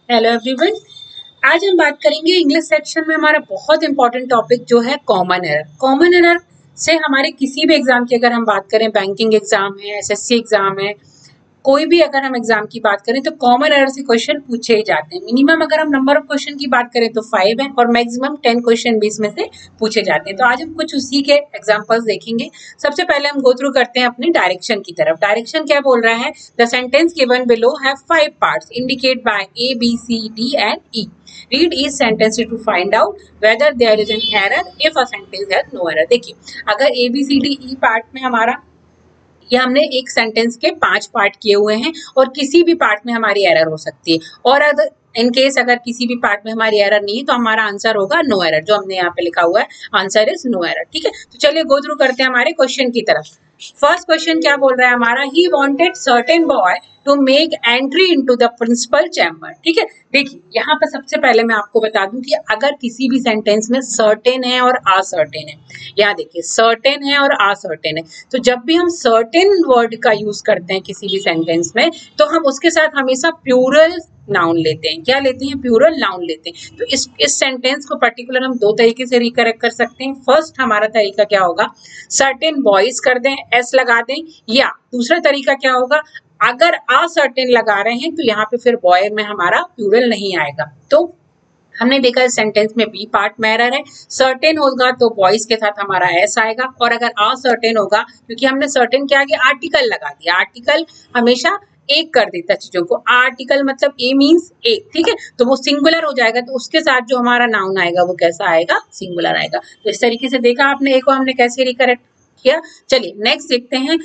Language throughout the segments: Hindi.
Hello everyone. आज हम बात करेंगे इंग्लिश सेक्शन में हमारा बहुत इंपॉर्टेंट टॉपिक जो है कॉमन एरर। कॉमन एरर से हमारे किसी भी एग्जाम की अगर हम बात करें, बैंकिंग एग्जाम है, एसएससी एग्जाम है, कोई भी अगर हम एग्जाम की बात करें तो कॉमन एरर से क्वेश्चन पूछे ही जाते हैं। मिनिमम अगर हम नंबर ऑफ क्वेश्चन की बात करें तो 5 है और मैक्सिमम 10 क्वेश्चन भी इसमें से पूछे जाते हैं। तो आज हम कुछ उसी के एग्जांपल्स देखेंगे। सबसे पहले हम गो थ्रू करते हैं अपने डायरेक्शन की तरफ। डायरेक्शन क्या बोल रहा है? The sentence given below have 5 parts indicate by A B C D and E. Read each sentence to find out whether there is an error if a sentence has no error। देखिए, अगर A B C D E part में हमारा ये हमने एक सेंटेंस के 5 पार्ट किए हुए हैं और किसी भी पार्ट में हमारी एरर हो सकती है, और अगर इन केस अगर किसी भी पार्ट में हमारी एरर नहीं है तो हमारा आंसर होगा नो एरर, जो हमने यहाँ पे लिखा हुआ है आंसर इज नो एरर। ठीक है, तो चलिए गो थ्रू करते हैं हमारे क्वेश्चन की तरफ। फर्स्ट क्वेश्चन क्या बोल रहा है हमारा? He wanted certain boy to make entry into the principal chamber. ठीक है, देखिए यहाँ पर सबसे पहले मैं आपको बता दूं कि अगर किसी भी सेंटेंस में सर्टेन है और असर्टेन है, यहाँ देखिए सर्टेन है और असर्टेन है, तो जब भी हम सर्टेन वर्ड का यूज करते हैं किसी भी सेंटेंस में तो हम उसके साथ हमेशा प्लूरल नाउन लेते हैं। क्या लेते हैं? प्लूरल नाउन लेते हैं। तो इस सेंटेंस को पर्टिकुलर हम दो तरीके से रिकरेक्ट कर सकते हैं। फर्स्ट हमारा तरीका क्या होगा? सर्टेन बॉयज कर दें, एस लगा दें, या दूसरा तरीका क्या होगा? अगर असर्टेन लगा रहे हैं तो यहाँ पे फिर बॉय में हमारा प्लूरल नहीं आएगा। तो हमने देखा इस सेंटेंस में बी पार्ट में एरर है। सर्टेन होगा तो बॉयज के साथ हमारा एस आएगा, और अगर असर्टेन होगा क्योंकि हमने सर्टेन के आगे आर्टिकल लगा दिया। आर्टिकल हमेशा एक कर देता चीजों को। आर्टिकल मतलब ए मीन्स एक, ठीक है, तो वो सिंगुलर हो जाएगा, तो उसके साथ जो हमारा नाउन आएगा वो कैसा आएगा? सिंगुलर आएगा। तो इस तरीके से देखा आपने एक को हमने कैसे रिकरेक्ट किया। चलिए नेक्स्ट देखते हैं।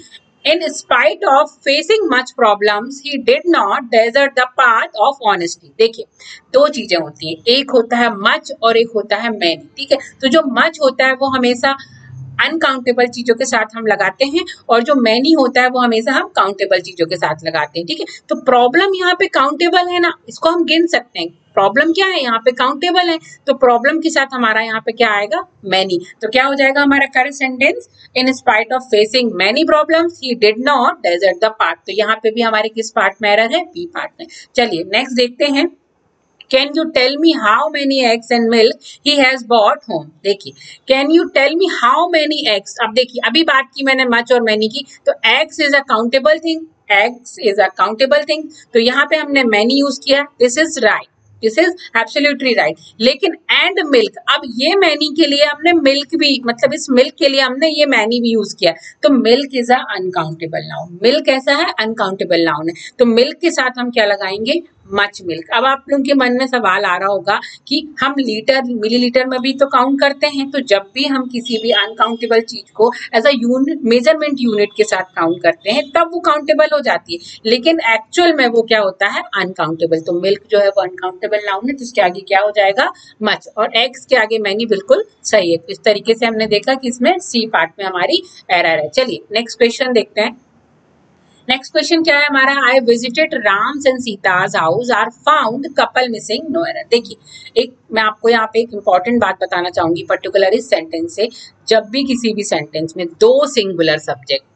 In spite of facing much problems, he did not desert the path of honesty। देखिए दो चीजें होती हैं, एक होता है much और एक होता है many। ठीक है, तो जो much होता है वो हमेशा अनकाउंटेबल चीजों के साथ हम लगाते हैं, और जो मैनी होता है वो हमेशा हम काउंटेबल चीजों के साथ लगाते हैं। ठीक है, तो प्रॉब्लम यहाँ पे काउंटेबल है ना, इसको हम गिन सकते हैं। प्रॉब्लम क्या है? यहाँ पे काउंटेबल है, तो प्रॉब्लम के साथ हमारा यहाँ पे क्या आएगा? मैनी। तो क्या हो जाएगा हमारा correct sentence? In spite of facing many problems he did not desert the path. तो यहाँ पे भी हमारे किस पार्ट में एरर है? बी पार्ट में। चलिए नेक्स्ट देखते हैं। Can you tell me how many eggs and milk he has bought home? देखिए, can you tell me how many eggs? अब देखिए, अभी बात की मैंने much और many की, तो eggs is a countable thing, eggs is a countable thing, तो यहाँ पे हमने many यूज किया, this is right, this is absolutely right. लेकिन एंड मिल्क, अब ये मैनी के लिए हमने मिल्क भी, मतलब इस मिल्क के लिए हमने ये मैनी भी यूज किया, तो milk is a uncountable noun. Milk ऐसा है? अनकाउंटेबल नाउन है, तो मिल्क के साथ हम क्या लगाएंगे? Much milk. अब आप लोगों के मन में सवाल आ रहा होगा कि हम लीटर मिलीलीटर में भी तो काउंट करते हैं, तो जब भी हम किसी भी अनकाउंटेबल चीज को as a unit, measurement unit के साथ काउंट करते हैं तब वो काउंटेबल हो जाती है, लेकिन एक्चुअल में वो क्या होता है? अनकाउंटेबल। तो मिल्क जो है वो अनकाउंटेबल नाउन है, तो इसके आगे क्या हो जाएगा? मच, और एग्स के आगे मैनी। बिल्कुल सही है। इस तरीके से हमने देखा कि इसमें सी पार्ट में हमारी एरर है। चलिए नेक्स्ट क्वेश्चन देखते हैं। नेक्स्ट क्वेश्चन क्या है हमारा? I visited Ram's and Sita's house are found couple missing no error. देखिए, एक मैं आपको यहाँ पे एक इंपॉर्टेंट बात बताना चाहूंगी पर्टिकुलर इस सेंटेंस से। जब भी किसी भी सेंटेंस में दो सिंगुलर सब्जेक्ट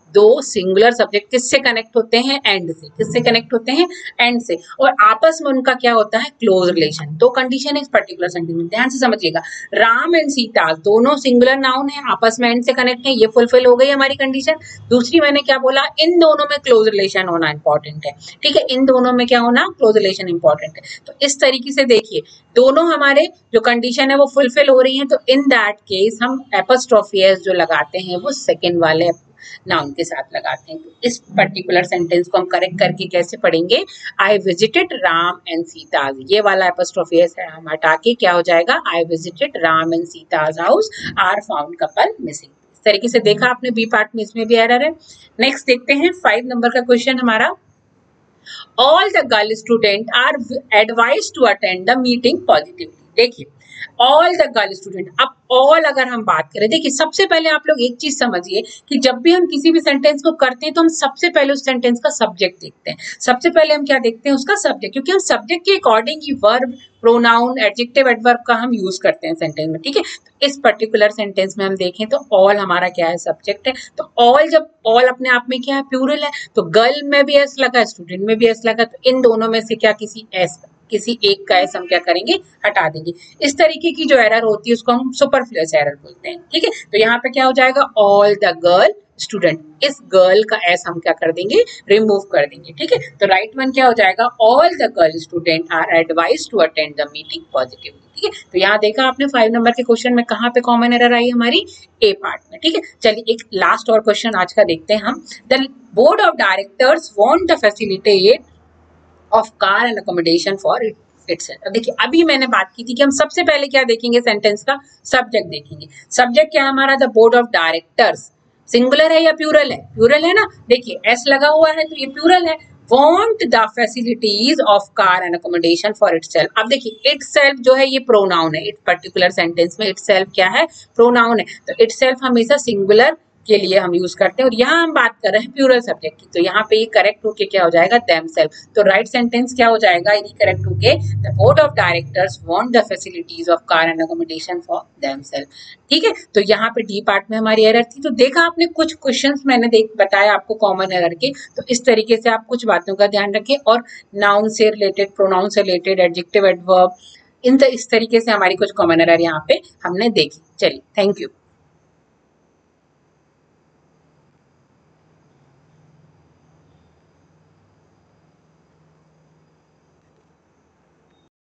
किससे कनेक्ट होते हैं? एंड से। किससे कनेक्ट होते हैं? एंड से, और आपस में उनका क्या होता है? Close relation. दो कंडीशन है इस पर्टिकुलर सेंटेंस में, ध्यान से समझिएगा। राम एंड सीता दोनों सिंगुलर नाउन है, आपस में एंड से कनेक्ट है, ये फुलफिल हो गई हमारी कंडीशन। दूसरी मैंने क्या बोला? इन दोनों में क्लोज रिलेशन होना इंपॉर्टेंट है। ठीक है, इन दोनों में क्या होना? क्लोज रिलेशन इंपॉर्टेंट है। तो इस तरीके से देखिए, दोनों हमारे जो कंडीशन है वो फुलफिल हो रही है, तो इन दैट केस हम एपॉस्ट्रोफी एस जो लगाते हैं वो सेकेंड वाले नाउन के साथ लगाते हैं। तो इस पर्टिकुलर सेंटेंस को हम करेक्ट करके कैसे पढ़ेंगे? आई विजिटेड राम एंड सीता, ये वाला एपॉस्ट्रोफी एस है हम हटा के क्या हो जाएगा? I visited Ram and Sita's house are found couple missing. इस तरीके से देखा आपने बी पार्ट में, इसमें भी एरर है। नेक्स्ट देखते हैं 5 नंबर का क्वेश्चन हमारा। All the girl student are advise to attend the meeting positively. देखिए, ऑल द गर्ल स्टूडेंट, अब ऑल अगर हम बात करें, देखिए सबसे पहले आप लोग एक चीज समझिए कि जब भी हम किसी भी सेंटेंस को करते हैं तो हम सबसे पहले उस सेंटेंस का सब्जेक्ट देखते हैं। सबसे पहले हम क्या देखते हैं? उसका सब्जेक्ट, क्योंकि हम सब्जेक्ट के अकॉर्डिंग ही वर्ब, प्रोनाउन, एडजेक्टिव, एडवर्ब का हम यूज करते हैं सेंटेंस में। ठीक है, तो इस पर्टिकुलर सेंटेंस में हम देखें तो ऑल हमारा क्या है? सब्जेक्ट है। तो ऑल, जब ऑल अपने आप में क्या है? प्लूरल है, तो गर्ल में भी एस लगा, स्टूडेंट में भी एस लगा, तो इन दोनों में से क्या किसी एस किसी एक का एस हम क्या करेंगे, हटा देंगे। इस तरीके की जो एरर होती है उसको हम सुपरफ्लुअस एरर बोलते हैं। ठीक है, तो यहाँ पे क्या हो जाएगा, ऑल द गर्ल स्टूडेंट, इस गर्ल का एस हम क्या कर देंगे, रिमूव कर देंगे। ठीक है, तो राइट वन क्या हो जाएगा, all the girl student are advise to attend the meeting positively. ठीक है, तो यहाँ देखा आपने 5 नंबर के क्वेश्चन में कहाँ पे कॉमन एरर आई हमारी, ए पार्ट में। ठीक है, चलिए एक लास्ट और क्वेश्चन आज का देखते हैं हम। The board of directors want the facilitate of car and accommodation for its. देखिए अभी मैंने बात की थी कि हम सबसे पहले क्या देखेंगे, सेंटेंस का सब्जेक्ट देखेंगे। सब्जेक्ट क्या है हमारा, the board of directors, singular है या प्लूरल है, प्लूरल है ना, देखिए एस लगा हुआ है तो ये प्लूरल है। Want the facilities of car and accommodation for itself. अब देखिए इटसेल्फ जो है ये प्रोनाउन है, इट पर्टिकुलर सेंटेंस में इटसेल्फ क्या है, प्रोनाउन है, तो इटसेल्फ हमेशा सिंगुलर के लिए हम यूज करते हैं, और यहाँ हम बात कर रहे हैं प्लूरल सब्जेक्ट की, तो यहाँ पे ये करेक्ट होके क्या हो जाएगा, देमसेल्फ। तो राइट सेंटेंस क्या हो जाएगा, ये करेक्ट होके the board of directors want the facilities of car and accommodation for themself. ठीक है, तो यहाँ पे डी पार्ट में हमारी एरर थी। तो देखा आपने कुछ क्वेश्चंस मैंने बताया आपको कॉमन एरर के, तो इस तरीके से आप कुछ बातों का ध्यान रखें, और नाउन से रिलेटेड, प्रोनाउन से रिलेटेड, एडजेक्टिव, एडवर्ब, इस तरीके से हमारी कुछ कॉमन एरर यहाँ पे हमने देखी। चलिए, थैंक यू।